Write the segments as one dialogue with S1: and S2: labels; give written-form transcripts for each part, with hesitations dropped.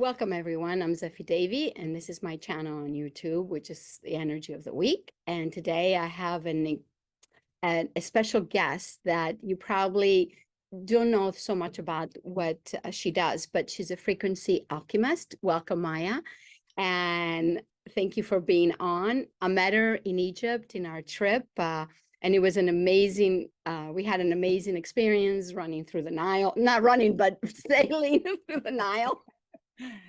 S1: Welcome everyone. I'm Zephy Davy, and this is my channel on YouTube, which is the Energy of the Week. And today I have a special guest that you probably don't know so much about what she does, but she's a frequency alchemist. Welcome, Maya, and thank you for being on. I met her in Egypt in our trip, and it was an amazing. We had an amazing experience running through the Nile. Not running, but sailing through the Nile.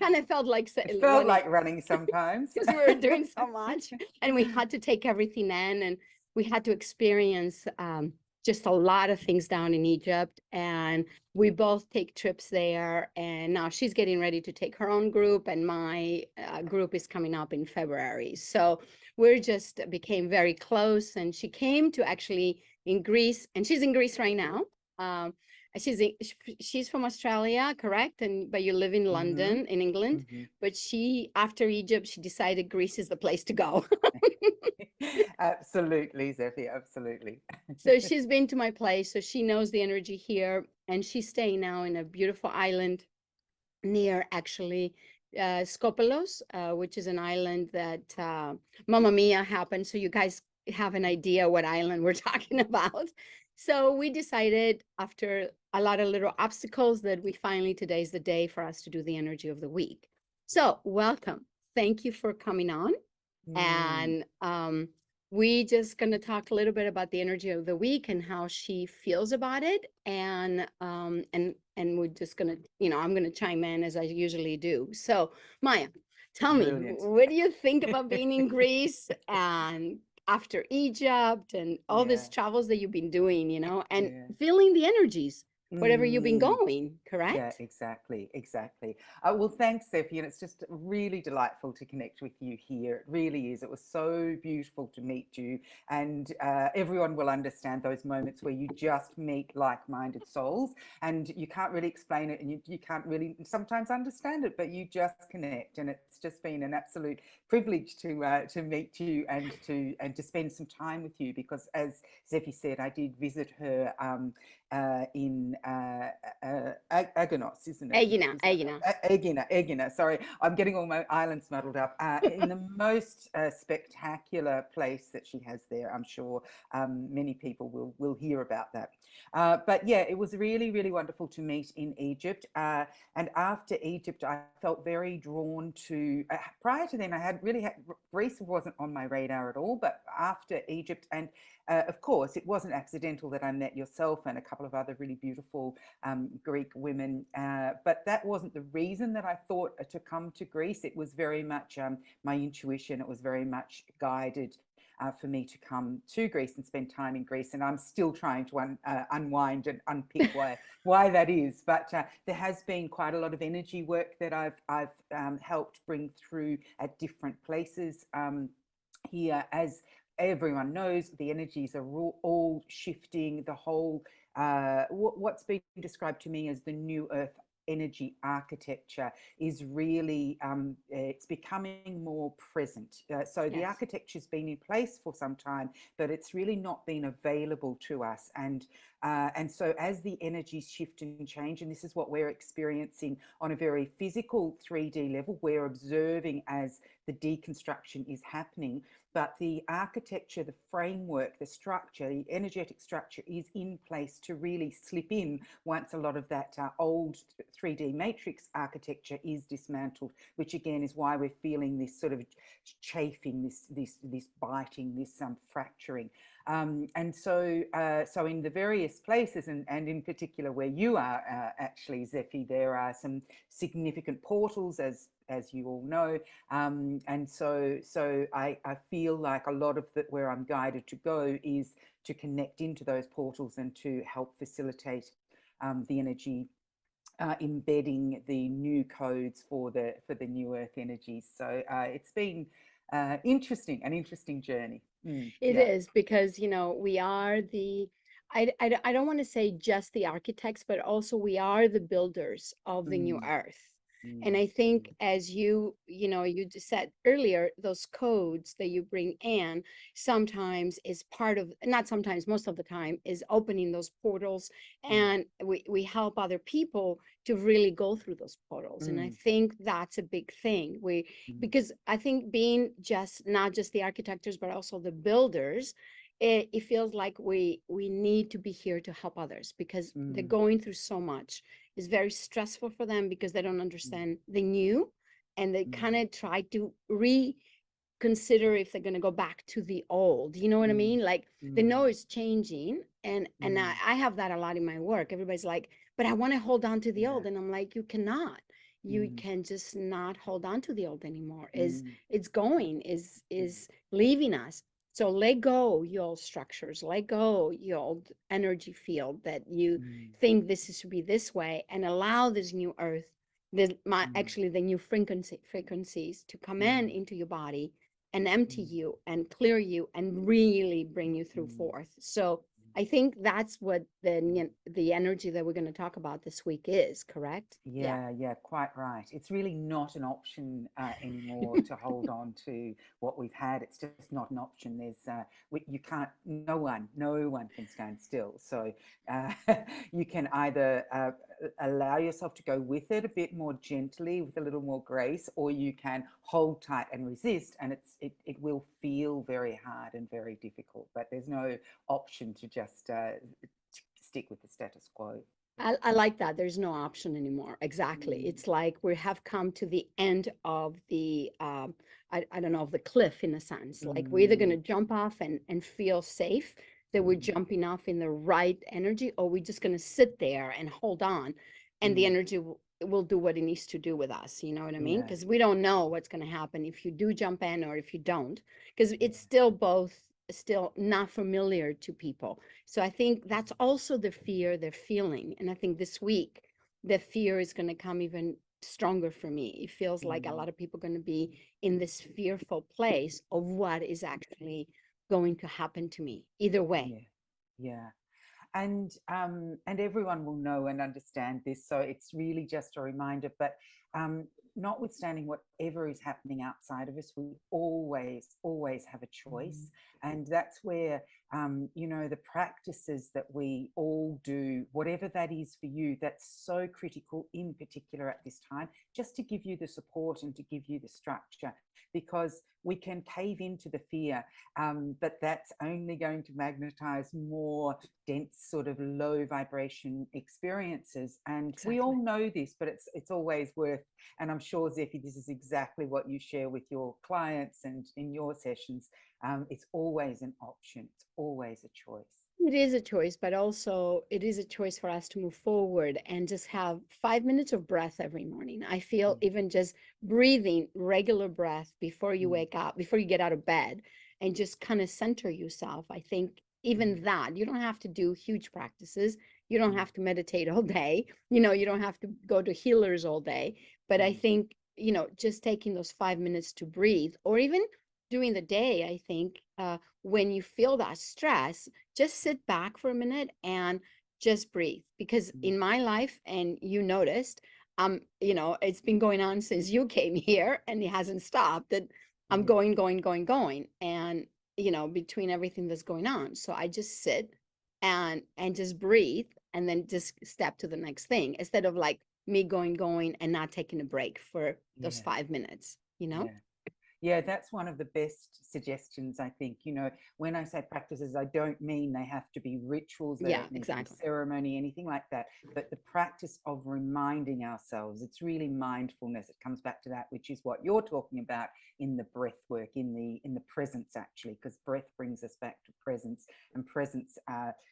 S1: Kind of felt like
S2: It felt
S1: running
S2: like running sometimes.
S1: because we were doing so much and we had to take everything in, and we had to experience just a lot of things down in Egypt. And we both take trips there, and now she's getting ready to take her own group, and my group is coming up in February. So we're just became very close, and she came to actually in Greece, and she's in Greece right now. um, she's from Australia, correct? And but you live in
S2: hmm
S1: London, in England.
S2: hmm
S1: But she, after Egypt, she decided Greece is the place to go.
S2: Absolutely, Zephy, absolutely.
S1: So she's been to my place, so she knows the energy here, and she's staying now in a beautiful island near actually Skopelos, which is an island that Mamma Mia happened. So you guys have an idea what island we're talking about. So we decided after a lot of little obstacles that we finally, today is the day for us to do the energy of the week. So welcome. Thank you for coming on.
S2: Mm,
S1: And we just going to talk a little bit about the energy of the week and how she feels about it. And we're just going to, I'm going to chime in as I usually do. So, Maya, tell me,
S2: brilliant.
S1: what do you think about being in Greece and after Egypt and all these
S2: Yeah,
S1: travels that you've been doing, and
S2: yeah.
S1: feeling the energies, wherever you've been
S2: Mm.
S1: going,
S2: Yeah,
S1: correct?
S2: exactly, exactly. Well, thanks, Sophie, and it's just really delightful to connect with you here. It really is. It was so beautiful to meet you, and everyone will understand those moments where you just meet like-minded souls, and you can't really explain it, and you can't really sometimes understand it, but you just connect, and it's just been an absolute privilege to meet you and to spend some time with you, because as Zephy said, I did visit her. In Agonos, isn't it?
S1: Egina, Egina.
S2: Egina, Egina. Sorry, I'm getting all my islands muddled up. In the most spectacular place that she has there, I'm sure many people will hear about that. But yeah, it was really, really wonderful to meet in Egypt. And after Egypt, I felt very drawn to. Prior to then, I had really had Greece wasn't on my radar at all. But after Egypt and of course, it wasn't accidental that I met yourself and a couple of other really beautiful Greek women, but that wasn't the reason that I thought to come to Greece. It was very much my intuition. It was very much guided for me to come to Greece and spend time in Greece. And I'm still trying to unwind and unpick why that is. But there has been quite a lot of energy work that I've helped bring through at different places. Here, as everyone knows, the energies are all shifting. The whole what's been described to me as the new earth energy architecture is really it's becoming more present. So the
S1: Yes.
S2: architecture's been in place for some time, but it's really not been available to us. And so as the energies shift and change, and this is what we're experiencing on a very physical 3D level, we're observing as the deconstruction is happening. But the architecture, the framework, the structure, the energetic structure is in place to really slip in once a lot of that old 3D matrix architecture is dismantled, which again is why we're feeling this sort of chafing, this biting, this fracturing. So in the various places, and in particular where you are actually, Zephy, there are some significant portals, as you all know, and so I feel like a lot of where I'm guided to go is to connect into those portals and to help facilitate the energy embedding the new codes for the new earth energies. So it's been an interesting journey.
S1: It
S2: Yeah.
S1: is because, we are I don't want to say just the architects, but also we are the builders of the new
S2: Mm,
S1: earth. And
S2: Mm,
S1: I think
S2: mm,
S1: as you just said earlier, those codes that you bring in sometimes is part of, not sometimes, most of the time, is opening those portals.
S2: mm,
S1: And we help other people to really go through those portals. And I
S2: mm,
S1: think that's a big thing.
S2: mm,
S1: Because I think being just not just the architects, but also the builders, it feels like we need to be here to help others because they're
S2: mm,
S1: going through so much. It's very stressful for them because they don't
S2: mm,
S1: understand the new, and they kind
S2: mm,
S1: of try to reconsider if they're going to go back to the old. You know what I
S2: mm,
S1: mean? Like they know
S2: mm,
S1: it's changing, and I,
S2: mm,
S1: I have that a lot in my work. Everybody's like, but I want to hold on to the
S2: yeah,
S1: old, and I'm like, you cannot. You
S2: mm,
S1: can just not hold on to the old anymore. Is
S2: mm,
S1: it's going
S2: mm,
S1: is leaving us. So let go your old structures, let go your old energy field that you
S2: mm,
S1: think this is to be this way, and allow this new earth,
S2: mm,
S1: actually the new frequencies to come in
S2: mm,
S1: into your body and empty
S2: mm,
S1: you and clear you and really bring you through
S2: mm,
S1: forth. So I think that's what the energy that we're going to talk about this week is, correct? Yeah.
S2: yeah, yeah, quite right. It's really not an option anymore to hold on to what we've had. It's just not an option. You can't, no one can stand still. So uh, you can either allow yourself to go with it a bit more gently, with a little more grace, or you can hold tight and resist, and it will feel very hard and very difficult. But there's no option to just stick with the status quo.
S1: I like that. There's no option anymore. Exactly.
S2: Mm,
S1: It's like we have come to the end of the, I don't know, of the cliff in a sense. Like we're either going to
S2: mm,
S1: jump off and feel safe that we're
S2: mm,
S1: jumping off in the right energy, or we're just going to sit there and hold on, and the
S2: mm.
S1: energy will do what it needs to do with us. You know what I mean?
S2: Yeah,
S1: Because we don't know what's going to happen if you do jump in or if you don't, because it's
S2: yeah.
S1: still both still not familiar to people. So I think that's also the fear they're feeling. And I think this week, the fear is going to come even stronger for me. It feels like a
S2: Mm,
S1: lot of people are going to be in this fearful place of what is actually going to happen to me, either way.
S2: yeah, yeah. And everyone will know and understand this. So it's really just a reminder. But notwithstanding whatever is happening outside of us, we always have a choice. And that's where the practices that we all do, whatever that is for you, that's so critical in particular at this time, just to give you the support and to give you the structure, because we can cave into the fear, but that's only going to magnetize more dense, sort of low vibration experiences. And we
S1: Exactly.
S2: all know this, but it's always worth, and I'm sure, Zephy, this is exactly what you share with your clients and in your sessions. It's always an option, it's always a choice.
S1: It is a choice, but also it is a choice for us to move forward and just have 5 minutes of breath every morning. I feel
S2: Mm,
S1: even just breathing regular breath before you
S2: mm,
S1: wake up, before you get out of bed, and just kind of center yourself. I think
S2: mm,
S1: even that, you don't have to do huge practices. You don't
S2: mm,
S1: have to meditate all day. You don't have to go to healers all day. But I
S2: mm,
S1: think, just taking those 5 minutes to breathe, or even during the day, I think when you feel that stress, just sit back for a minute and just breathe. Because
S2: mm,
S1: in my life, and you noticed, it's been going on since you came here and it hasn't stopped, that I'm
S2: yeah,
S1: going, going, going, going. And, between everything that's going on. So I just sit and just breathe and then just step to the next thing instead of like me going, going and not taking a break for those
S2: yeah,
S1: 5 minutes, you know?
S2: yeah. Yeah, that's one of the best suggestions, I think. When I say practices, I don't mean they have to be rituals, they
S1: Yeah,
S2: don't need to be
S1: exactly.
S2: ceremony, anything like that. But the practice of reminding ourselves, it's really mindfulness. It comes back to that, which is what you're talking about in the breath work, in the presence, actually, because breath brings us back to presence, and presence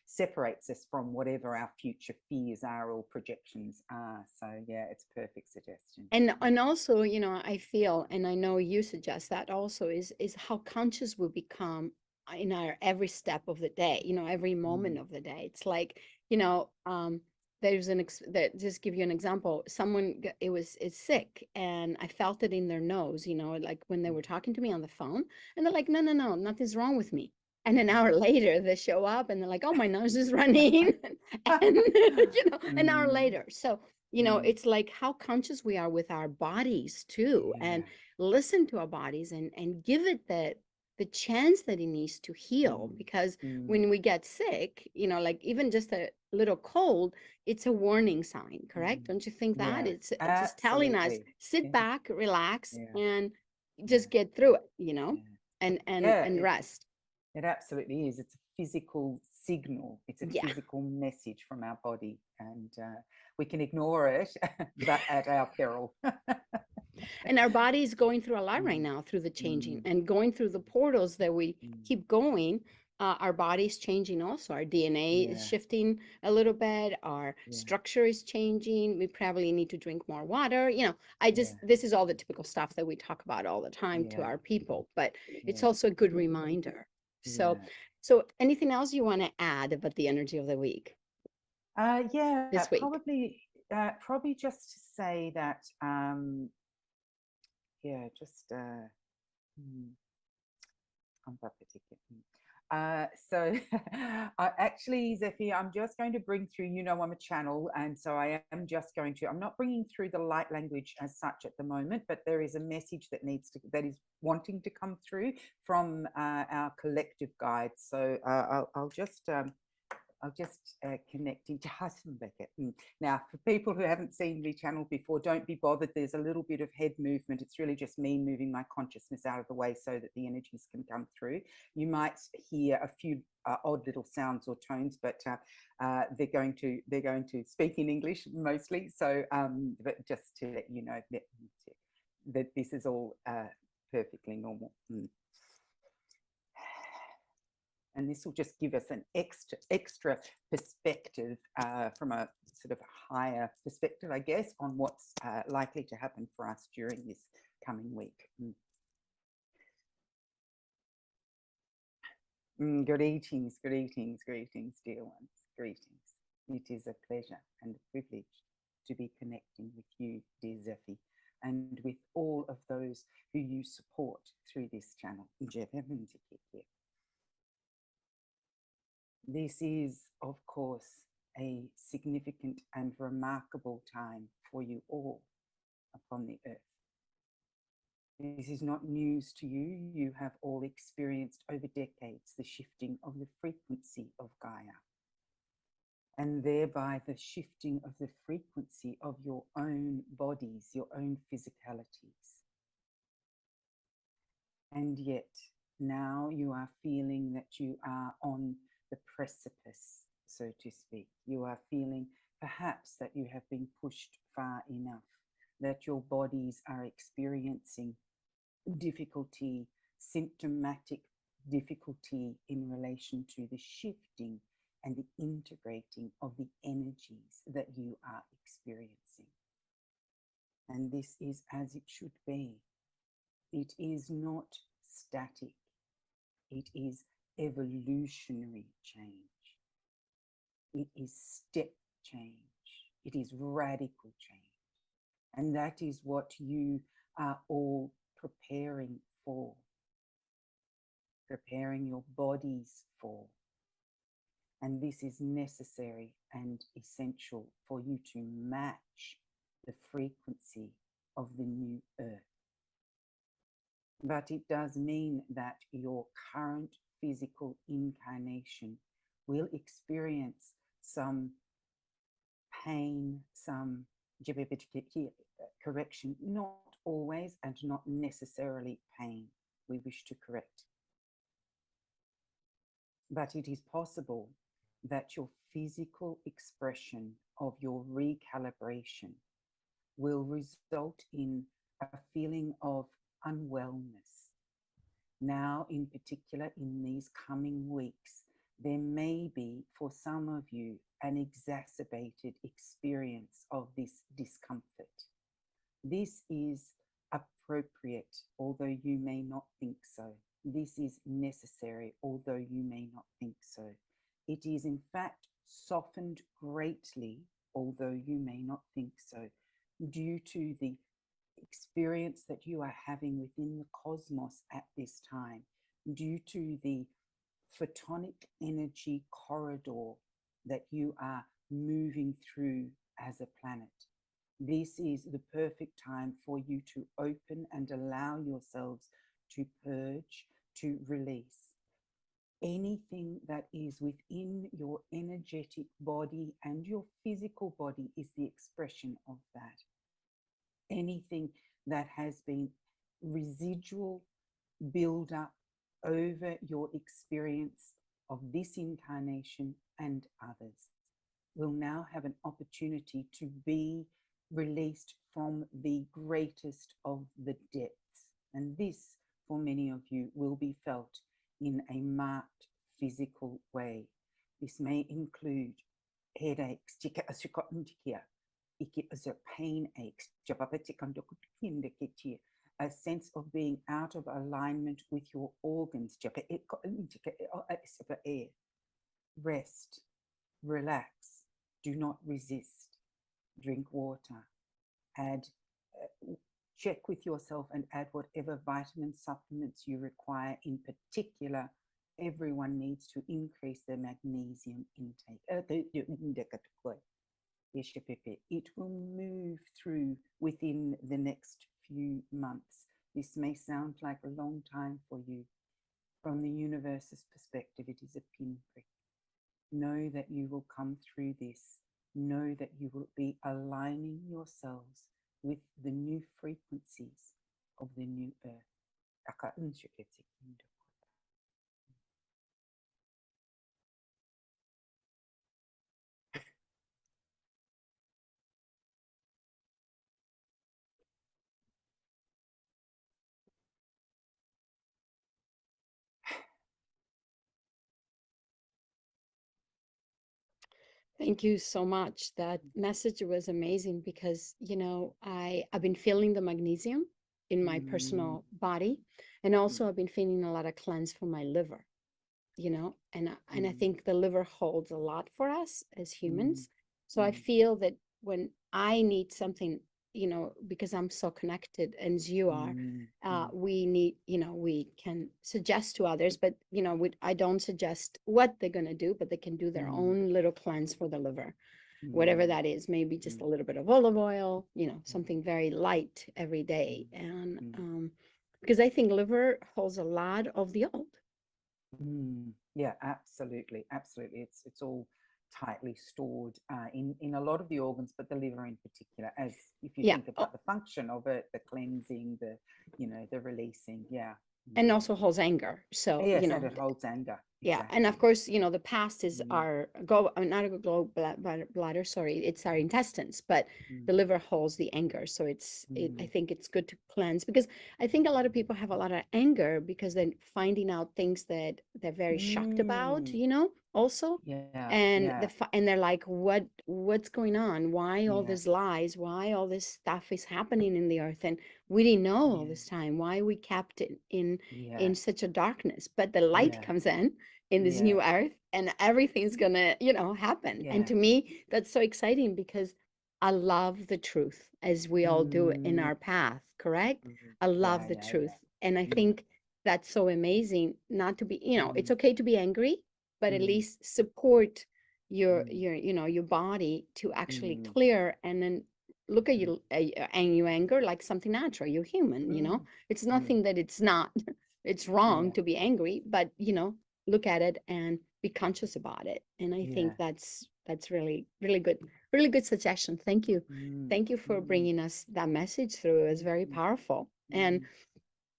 S2: separates us from whatever our future fears are or projections are. So yeah, it's a perfect suggestion.
S1: And also, I feel, and I know you suggest that also, is how conscious we become in our every step of the day, every moment
S2: Mm,
S1: of the day. It's like, there's that, just give you an example. Someone is sick, and I felt it in their nose, like when they
S2: mm,
S1: were talking to me on the phone, and they're like, no, no, no, nothing's wrong with me. And an
S2: mm.
S1: hour later, they show up and they're like, oh, my nose is running. And, an hour
S2: Mm,
S1: later. So you know, it's like how conscious we are with our bodies too, and
S2: Yeah.
S1: listen to our bodies and give it the chance that it needs to heal.
S2: Mm,
S1: Because
S2: mm,
S1: when we get sick, you know, like even just a little cold, it's a warning sign, correct?
S2: mm.
S1: Don't you think that?
S2: Yeah,
S1: It's just telling us,
S2: absolutely.
S1: sit
S2: Yeah,
S1: back, relax,
S2: yeah,
S1: and
S2: yeah,
S1: just get through it, you know,
S2: yeah.
S1: and
S2: Yeah,
S1: rest.
S2: it absolutely is. It's a physical signal. It's a
S1: Yeah.
S2: physical message from our body, and we can ignore it, but at our peril.
S1: And our body is going through a lot right
S2: Mm,
S1: now through the changing
S2: mm,
S1: and going through the portals that we
S2: mm.
S1: keep going. Our body's changing also. Our DNA is
S2: Yeah,
S1: shifting a little bit. Our
S2: yeah,
S1: structure is changing. We probably need to drink more water. You know,
S2: yeah,
S1: this is all the typical stuff that we talk about all the time to
S2: yeah,
S1: our people, but it's
S2: yeah,
S1: also a good reminder. So,
S2: yeah.
S1: so anything else you want to add about the energy of the week
S2: Yeah,
S1: this week?
S2: probably just to say that, yeah, just mm, unpack the ticket. So actually, Zephy, I'm just going to bring through, you know, I'm a channel, and so I am just going to, I'm not bringing through the light language as such at the moment, but there is a message that that is wanting to come through from our collective guides. So I'll just connect into Hasenbecker. Now, for people who haven't seen the channel before, don't be bothered. There's a little bit of head movement. It's really just me moving my consciousness out of the way so that the energies can come through. You might hear a few odd little sounds or tones, but they're going to speak in English mostly. So, but just to let you know that this is all perfectly normal. And this will just give us an extra perspective from a sort of higher perspective, I guess, on what's likely to happen for us during this coming week. Greetings, greetings, greetings, dear ones, greetings. It is a pleasure and a privilege to be connecting with you, dear Zephy, and with all of those who you support through this channel. This is, of course, a significant and remarkable time for you all upon the earth. This is not news to you. You have all experienced over decades the shifting of the frequency of Gaia, and thereby the shifting of the frequency of your own bodies, your own physicalities. And yet, now you are feeling that you are on the precipice, so to speak. You are feeling perhaps that you have been pushed far enough, that your bodies are experiencing difficulty, symptomatic difficulty in relation to the shifting and the integrating of the energies that you are experiencing. And this is as it should be. It is not static. It is evolutionary change. It is step change. It is radical change. And that is what you are all preparing for, preparing your bodies for. And this is necessary and essential for you to match the frequency of the new earth. But it does mean that your current physical incarnation will experience some pain, some correction, not always and not necessarily pain we wish to correct. But it is possible that your physical expression of your recalibration will result in a feeling of unwellness. Now, in particular, in these coming weeks, there may be, for some of you, an exacerbated experience of this discomfort. This is appropriate, although you may not think so. This is necessary, although you may not think so. It is, in fact, softened greatly, although you may not think so, due to the experience that you are having within the cosmos at this time, due to the photonic energy corridor that you are moving through as a planet. This is the perfect time for you to open and allow yourselves to purge, to release anything that is within your energetic body, and your physical body is the expression of that. Anything that has been residual build up over your experience of this incarnation and others will now have an opportunity to be released from the greatest of the depths. And this, for many of you, will be felt in a marked physical way. This may include headaches, pain aches, a sense of being out of alignment with your organs. Rest, relax, do not resist, drink water, check with yourself and add whatever vitamin supplements you require. In particular, everyone needs to increase their magnesium intake. It will move through within the next few months. This may sound like a long time for you. From the universe's perspective, it is a pinprick. Know that you will come through this. Know that you will be aligning yourselves with the new frequencies of the new earth.
S1: Thank you so much. That message was amazing because, you know, I've been feeling the magnesium in my personal body, and also I've been feeling a lot of cleanse from my liver, you know, and I think the liver holds a lot for us as humans. So I feel that when I need something, you know, because I'm so connected and as you are, we need, you know, we can suggest to others, but, you know, I don't suggest what they're going to do, but they can do their own little cleanse for the liver, whatever that is, maybe just a little bit of olive oil, you know, something very light every day. And because I think liver holds a lot of the old.
S2: Yeah, absolutely, absolutely. It's all tightly stored in a lot of the organs, but the liver in particular. As if you think about the function of it, the cleansing, the the releasing,
S1: and also holds anger. So
S2: yes,
S1: you know,
S2: and it holds anger.
S1: Yeah, and of course, you know, the past is our not a gallbladder, sorry, it's our intestines, but the liver holds the anger. So I think it's good to cleanse, because I think a lot of people have a lot of anger because they're finding out things that they're very shocked about, you know, also. And and they're like, what's going on? Why all these lies? Why all this stuff is happening in the earth? And we didn't know all this time. Why we kept it in such a darkness? But the light comes in this new earth, and everything's gonna, you know, happen. And to me, that's so exciting because I love the truth, as we all do in our path, correct? I love the truth. And I think that's so amazing not to be, you know, it's okay to be angry, but at least support your you know, your body to actually clear, and then look at you and your anger like something natural. You're human, you know. It's nothing that it's not it's wrong to be angry, but you know, look at it and be conscious about it. And I think that's really good suggestion. Thank you. Thank you for bringing us that message through. It's very powerful. And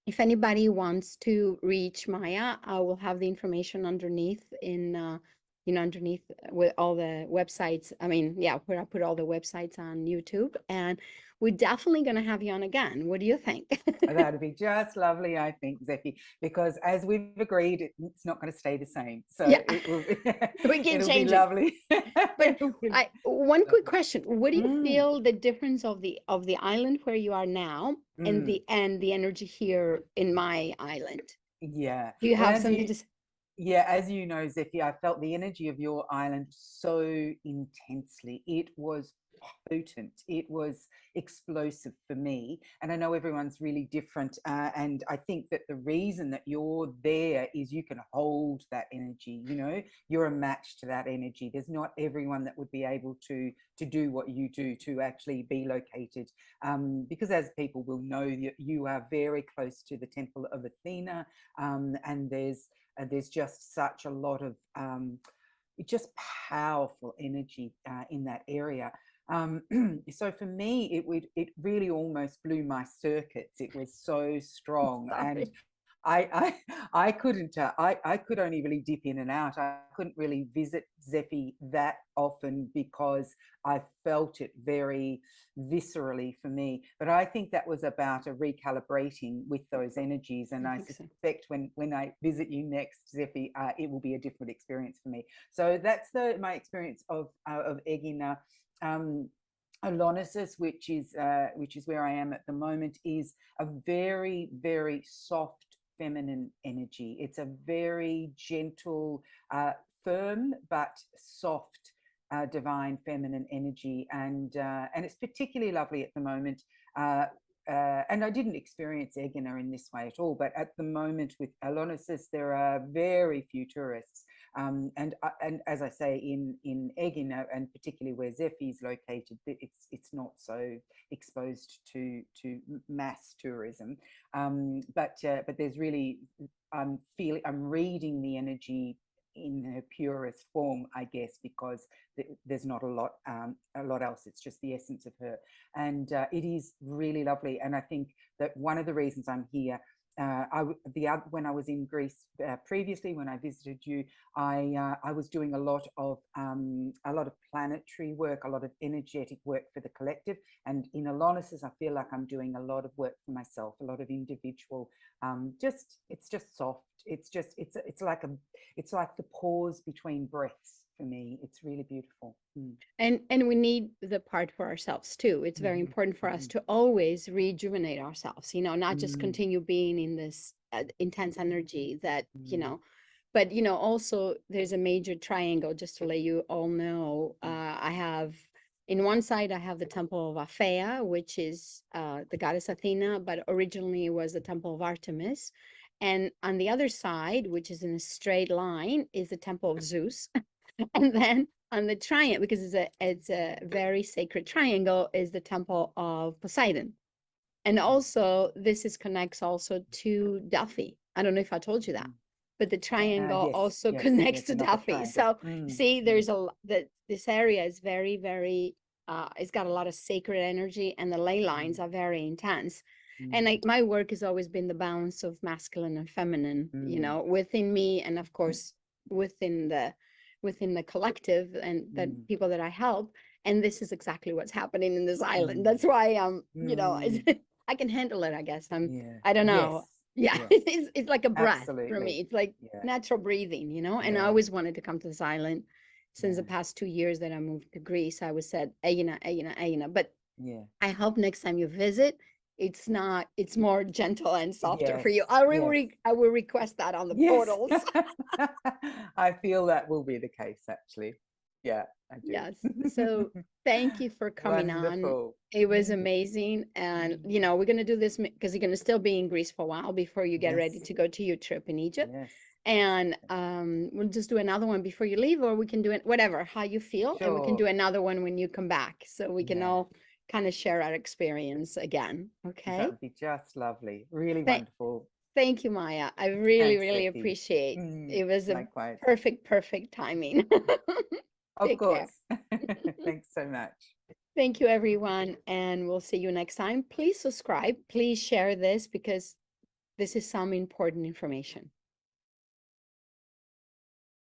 S1: if anybody wants to reach Maya, I will have the information underneath in you know, underneath with all the websites. I mean, yeah, where I put all the websites on YouTube, and we're definitely going to have you on again. What do you think?
S2: That'd be just lovely, I think, Zeki, because as we've agreed, it's not going to stay the same. So it will be,
S1: we can
S2: it'll
S1: change
S2: be lovely.
S1: But one quick question: what do you feel the difference of the island where you are now and the energy here in my island?
S2: Yeah.
S1: Do you have something to say?
S2: Yeah, as you know, Zeki, I felt the energy of your island so intensely. It was potent. It was explosive for me. And I know everyone's really different. And I think that the reason that you're there is you can hold that energy, you know, you're a match to that energy. There's not everyone that would be able to do what you do, to actually be located. Because as people will know, you are very close to the Temple of Athena. And there's just such a lot of just powerful energy in that area. So for me, it really almost blew my circuits. It was so strong, and
S1: Sorry.
S2: I couldn't I could only really dip in and out. I couldn't really visit Zephy that often because I felt it very viscerally for me. But I think that was about a recalibrating with those energies, and
S1: I
S2: I
S1: think so.
S2: suspect when I visit you next, Zephy, it will be a different experience for me. So that's my experience of Egina. Alonissus, which is where I am at the moment, is a very, very soft feminine energy. It's a very gentle, firm but soft, divine feminine energy, and it's particularly lovely at the moment. And I didn't experience Egina in this way at all, but at the moment with Alonissus, there are very few tourists. And as I say, in Egina, and particularly where Zephy is located, it's not so exposed to mass tourism. But there's really, I'm reading the energy in her purest form, I guess, because there's not a lot else. It's just the essence of her, and it is really lovely. And I think that one of the reasons I'm here, when I was in Greece previously, when I visited you, I was doing a lot of planetary work, a lot of energetic work for the collective. And in Alonissus, I feel like I'm doing a lot of work for myself, a lot of individual. It's just soft. It's like the pause between breaths for me. It's really beautiful.
S1: And we need the part for ourselves too. It's very important for us to always rejuvenate ourselves, you know, not just continue being in this intense energy that, you know, but, you know, also there's a major triangle, just to let you all know. I have, in one side, I have the Temple of Aphea, which is the goddess Athena, but originally it was the Temple of Artemis. And on the other side, which is in a straight line, is the Temple of Zeus. And then on the triangle, because it's a very sacred triangle, is the Temple of Poseidon. And also this connects also to Delphi. I don't know if I told you that, but the triangle
S2: Yes,
S1: also
S2: yes,
S1: connects
S2: yes,
S1: to
S2: another
S1: Delphi.
S2: triangle.
S1: So see, there's this area is very, very it's got a lot of sacred energy, and the ley lines are very intense. And my work has always been the balance of masculine and feminine, you know, within me, and of course within the collective and the people that I help. And this is exactly what's happening in this island. That's why you know, I can handle it, I guess. I don't know. Yeah,
S2: Yes,
S1: it's like a breath for
S2: absolutely.
S1: me. It's like
S2: Yeah,
S1: natural breathing, you know. And I
S2: yeah,
S1: always wanted to come to this island since the
S2: yeah,
S1: past 2 years that I moved to Greece. I always said, Aina, Aina, Aina. But
S2: yeah.
S1: I hope next time you visit, it's more gentle and softer for
S2: Yes,
S1: you.
S2: yes,
S1: I will request that on the
S2: yes.
S1: portals.
S2: I feel that will be the case, actually. Yeah, I do.
S1: Yes. So thank you for coming on.
S2: Wonderful.
S1: It was amazing. And, you know, we're going to do this because you're going to still be in Greece for a while before you get ready
S2: Yes,
S1: to go to your trip in Egypt.
S2: yes.
S1: And we'll just do another one before you leave, or we can do it whatever, how you feel. And we can do
S2: Sure.
S1: another one when you come back. So we can
S2: Yeah,
S1: all kind of share our experience again.
S2: that
S1: Okay.
S2: would be just lovely. Really
S1: Th
S2: wonderful.
S1: Thank you, Maya. I really,
S2: Thanks,
S1: really
S2: Effie.
S1: appreciate it. Was a
S2: Likewise.
S1: perfect timing.
S2: Of
S1: Take care.
S2: course. Thanks so much.
S1: Thank you, everyone, and we'll see you next time. Please subscribe. Please share this because this is some important information.